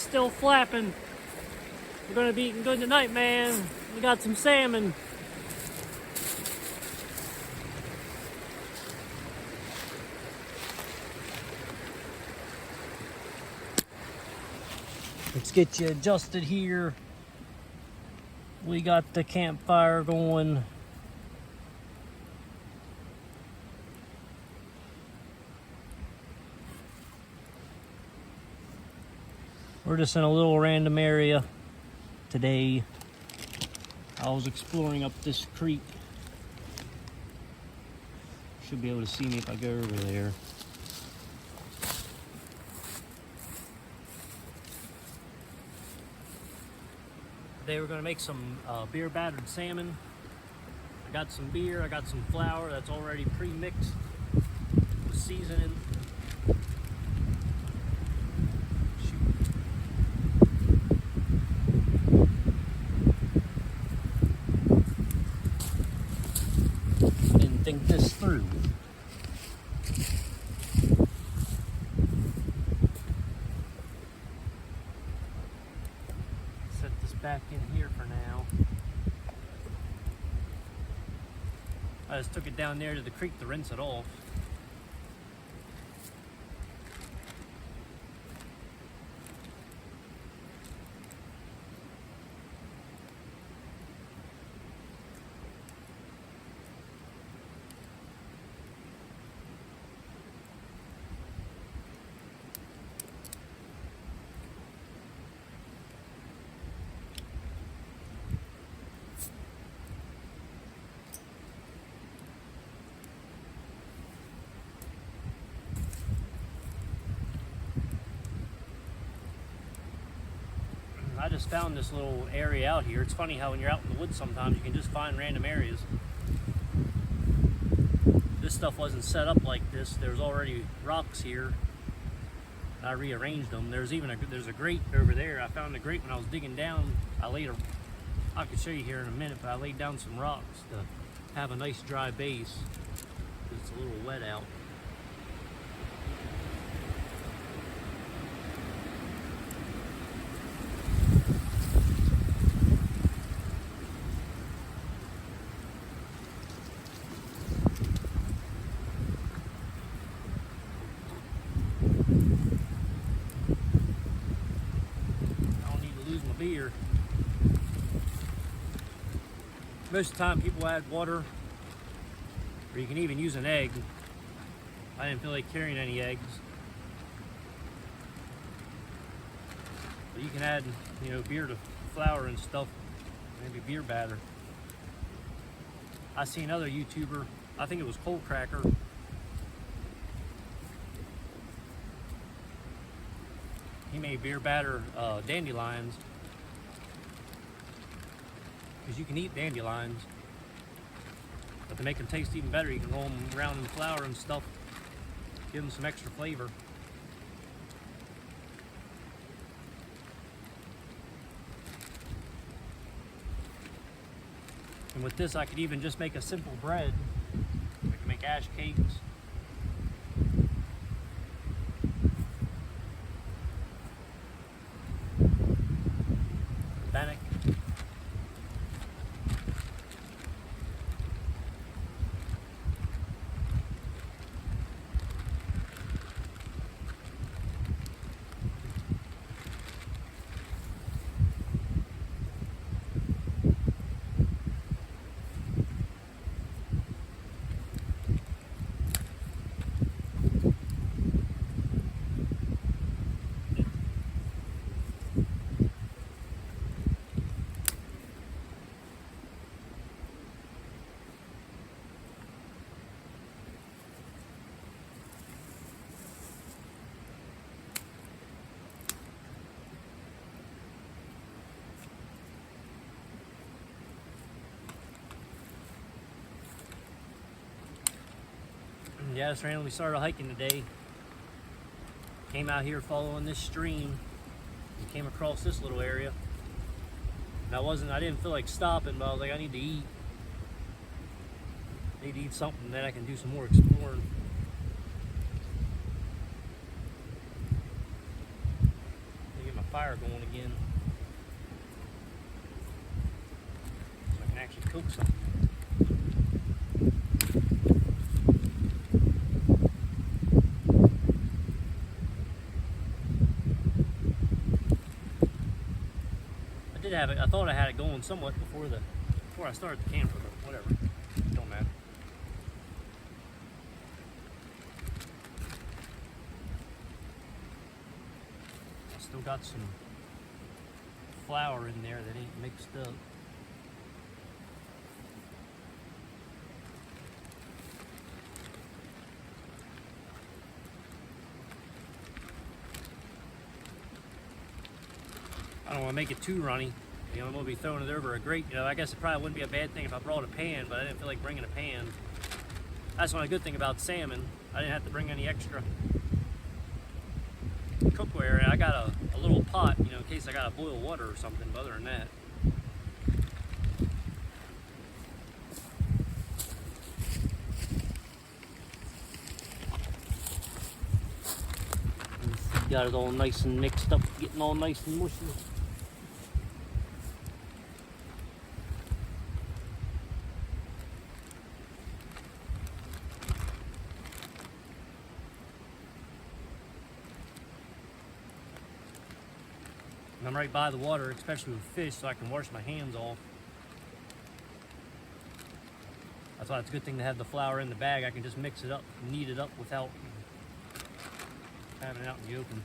still flapping. We're gonna be eating good tonight, man. We got some salmon. Let's get you adjusted here. We got the campfire going. We're just in a little random area today. I was exploring up this creek. Should be able to see me if I go over there. Today we're going to make some beer battered salmon. I got some beer, I got some flour that's already pre-mixed with seasoning. Didn't think this through. Set this back in here for now. I just took it down there to the creek to rinse it off. I just found this little area out here. It's funny how when you're out in the woods sometimes you can just find random areas. This stuff wasn't set up like this. There's already rocks here. I rearranged them. There's a grate over there. I found the grate when I was digging down. I could show you here in a minute, but I laid down some rocks to have a nice dry base. It's a little wet out. Beer. Most of the time people add water, or you can even use an egg. I didn't feel like carrying any eggs, but you can add, beer to flour and stuff, maybe beer batter. I see another YouTuber, I think it was Cold Cracker. He made beer batter dandelions. Because you can eat dandelions, but to make them taste even better, you can roll them around in flour and stuff, give them some extra flavor. And with this, I could even just make a simple bread. I can make ash cakes. Bannock. Yeah, just randomly started hiking today. Came out here following this stream and came across this little area. And I didn't feel like stopping, but I was like, I need to eat. Need to eat something, then I can do some more exploring. Let me get my fire going again. So I can actually cook something. I thought I had it going somewhat before I started the camper, but whatever. Don't matter. I still got some flour in there that ain't mixed up. I don't want to make it too runny. You know, I'm going to be throwing it over a grate. You know, I guess it probably wouldn't be a bad thing if I brought a pan, but I didn't feel like bringing a pan. That's one good thing about salmon. I didn't have to bring any extra cookware. And I got a little pot, you know, in case I got to boil water or something, but other than that. Got it all nice and mixed up, getting all nice and mushy. And I'm right by the water, especially with fish, so I can wash my hands off. That's why it's a good thing to have the flour in the bag. I can just mix it up, knead it up without having it out in the open.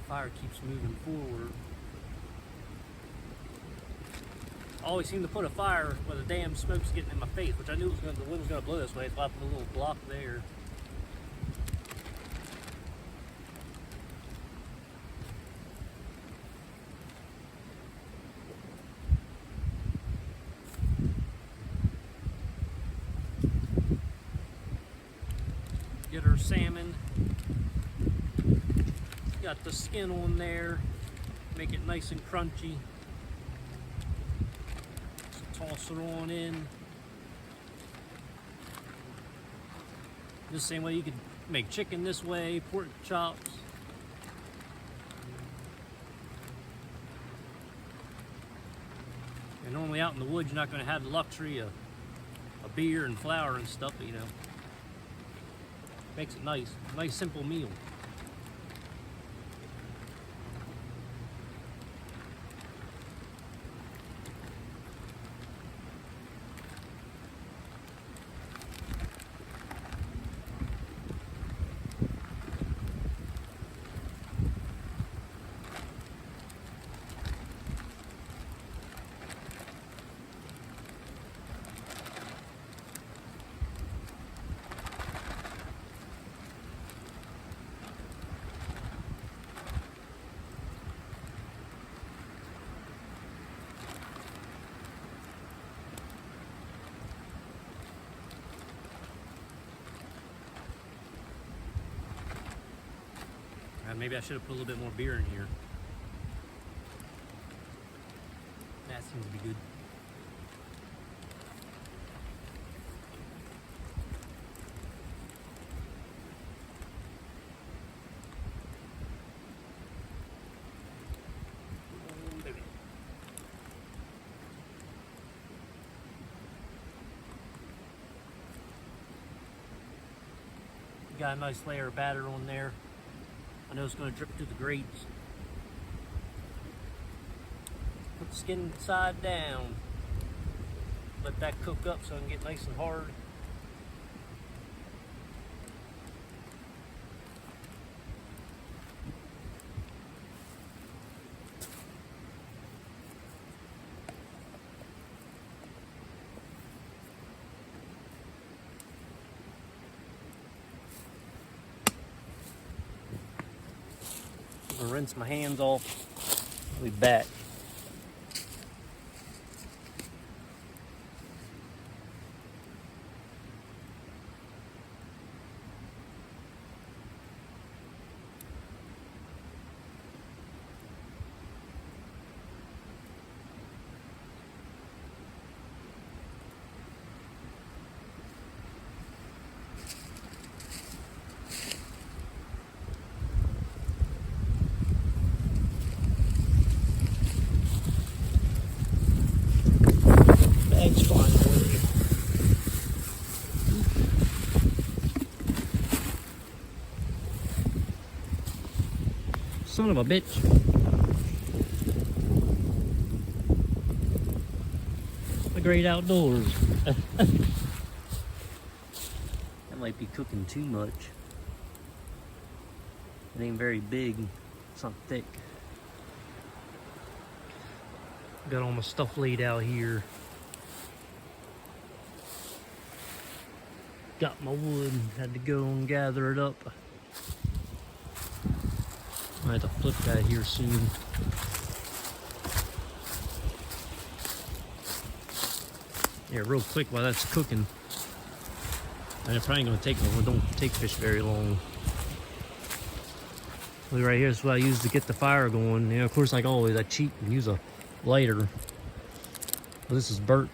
Fire keeps moving forward. I always seem to put a fire where the damn smoke's getting in my face, which I knew the wind was going to blow this way, so I put a little block there. Get our salmon. Got the skin on there, make it nice and crunchy. So toss it on in. The same way you could make chicken this way, pork chops. And normally out in the woods, you're not going to have the luxury of beer and flour and stuff, but, you know, makes it nice simple meal. Maybe I should have put a little bit more beer in here. That seems to be good. Oh, baby. Got a nice layer of batter on there. I know it's going to drip through the grates. Put the skin side down. Let that cook up so it can get nice and hard. I'm gonna rinse my hands off. I'll be back. Bag's flying away. Son of a bitch. The great outdoors. That might be cooking too much. It ain't very big. It's not thick. Got all my stuff laid out here. Got my wood. Had to go and gather it up. I have to flip that here soon. Yeah, real quick while that's cooking. And it probably ain't gonna take long. It don't take fish very long. Look right here, this is what I use to get the fire going. You know, of course, like always, I cheat and use a lighter. But this is birch.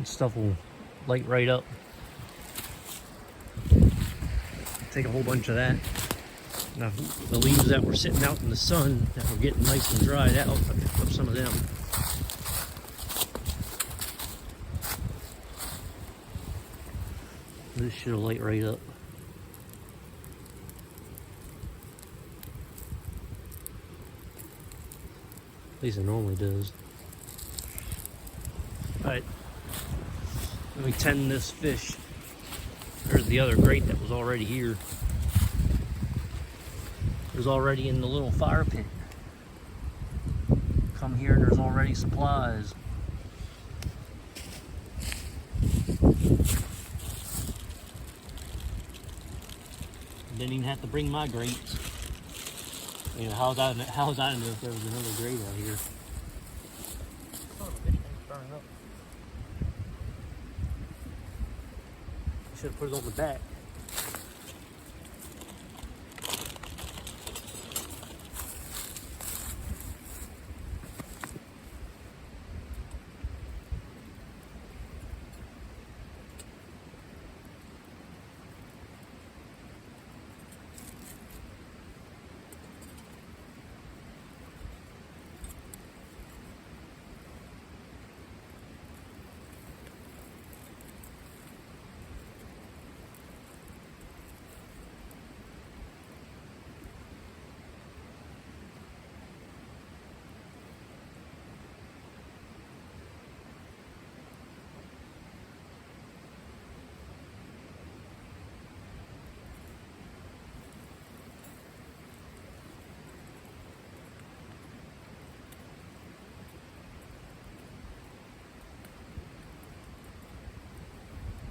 This stuff will light right up. Take a whole bunch of that. Now, the leaves that were sitting out in the sun that were getting nice and dried out, I picked up some of them. This should light right up. At least it normally does. Alright, let me tend this fish. There's the other grate that was already here. It was already in the little fire pit. Come here and there's already supplies. Didn't even have to bring my grates. You know, how was I to know if there was another grate out here? Oh, the fish thing's burning up. Should have put it on the back.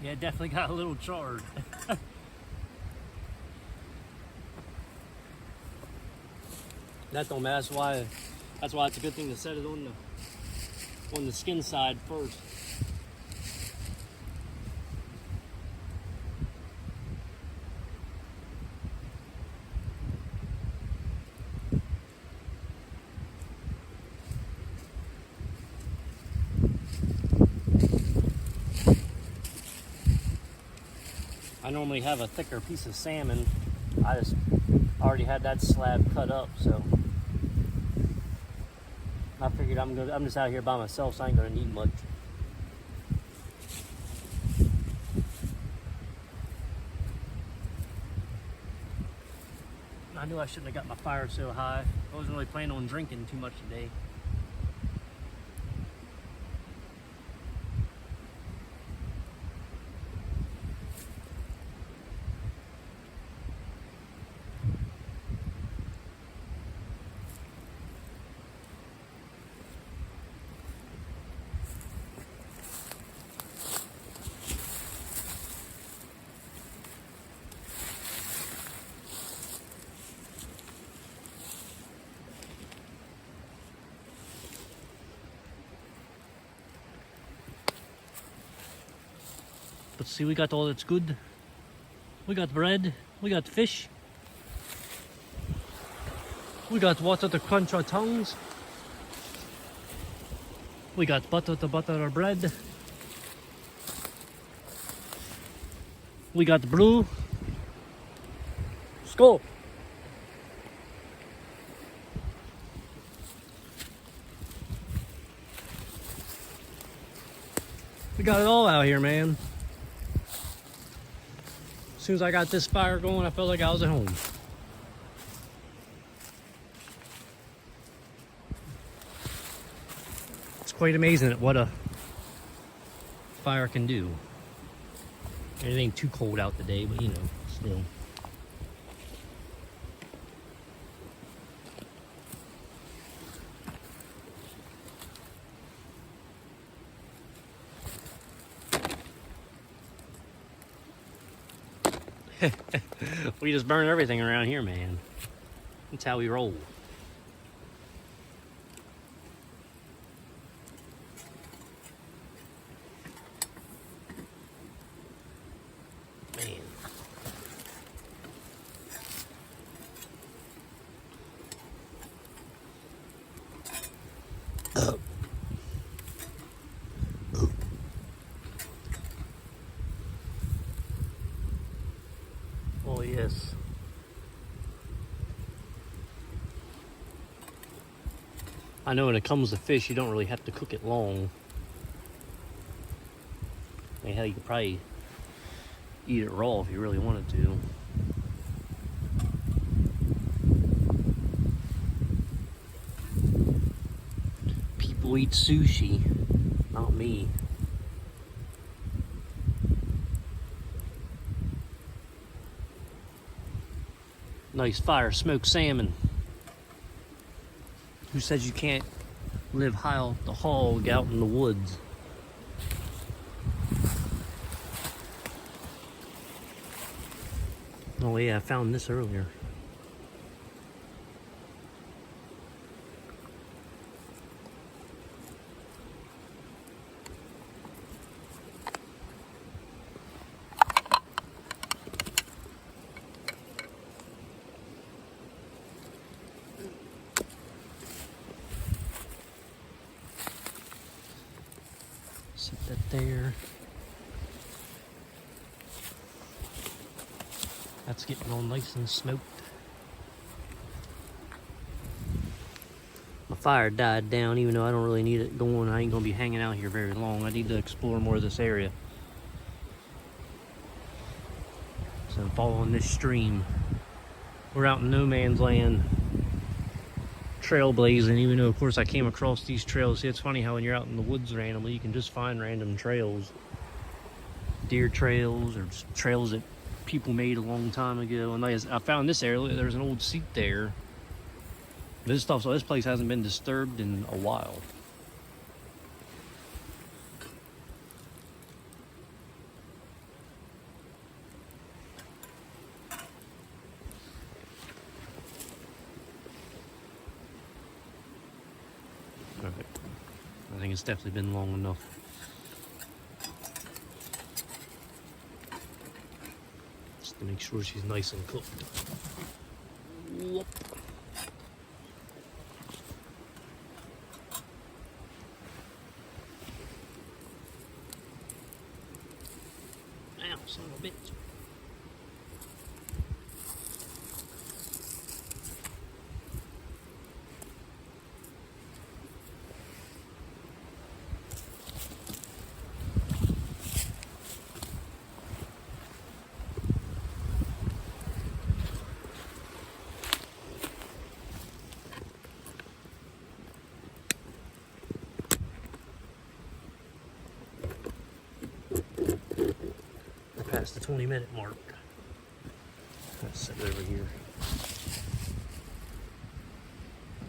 Yeah, it definitely got a little charred. That don't matter. That's why it's a good thing to set it on the skin side first. I normally have a thicker piece of salmon. I just already had that slab cut up, so I figured I'm just out here by myself, so I ain't gonna need much. I knew I shouldn't have got my fire so high. I wasn't really planning on drinking too much today. But see, we got all that's good. We got bread, we got fish. We got water to crunch our tongues. We got butter to butter our bread. We got brew. Skål! We got it all out here, man. As soon as I got this fire going, I felt like I was at home. It's quite amazing at what a fire can do. It ain't too cold out today, but you know, still. We just burn everything around here, man. That's how we roll. Man. Oh, yes. I know when it comes to fish, you don't really have to cook it long. I mean, hell, you could probably eat it raw if you really wanted to. People eat sushi, not me. Nice fire smoked salmon. Who says you can't live high off the hog out in the woods? Oh yeah, I found this earlier. Set that there. That's getting all nice and smoked. My fire died down, even though I don't really need it going. I ain't gonna be hanging out here very long. I need to explore more of this area. So I'm following this stream. We're out in no man's land, trailblazing, even though of course I came across these trails. See, it's funny how when you're out in the woods randomly, you can just find random trails. Deer trails or just trails that people made a long time ago. And I found this area, there's an old seat there. This place hasn't been disturbed in a while. Okay. I think it's definitely been long enough. Just to make sure she's nice and cooked. Whoop. Ow, son of a bitch. Past the 20-minute mark. Let's set it over here.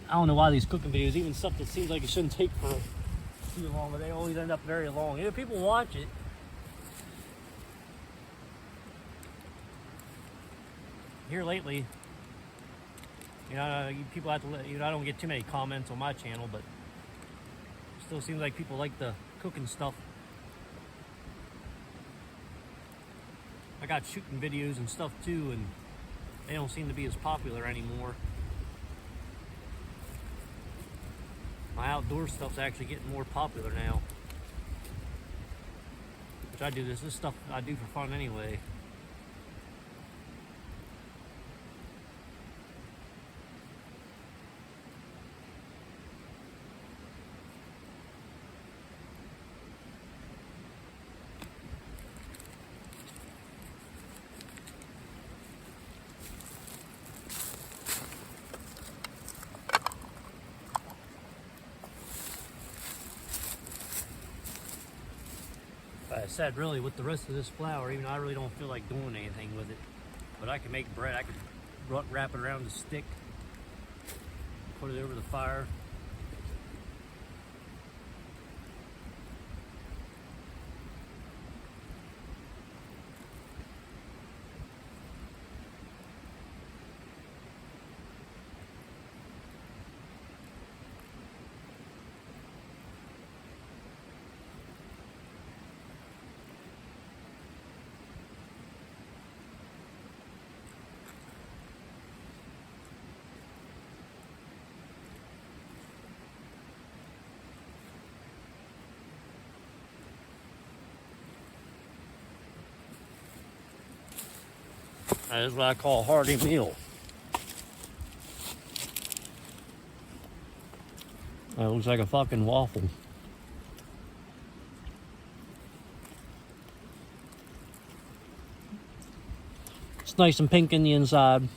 I don't know why these cooking videos, even stuff that seems like it shouldn't take for too long, but they always end up very long. You know, people watch it. Here lately, you know, people have to let, you know, I don't get too many comments on my channel, but it still seems like people like the cooking stuff. got shooting videos and stuff too, and they don't seem to be as popular anymore. My outdoor stuff's actually getting more popular now. Which I do this stuff I do for fun anyway. Like I said, really, with the rest of this flour, even though I really don't feel like doing anything with it, but I can make bread. I could wrap it around the stick, put it over the fire. That is what I call a hearty meal. That looks like a fucking waffle. It's nice and pink in the inside.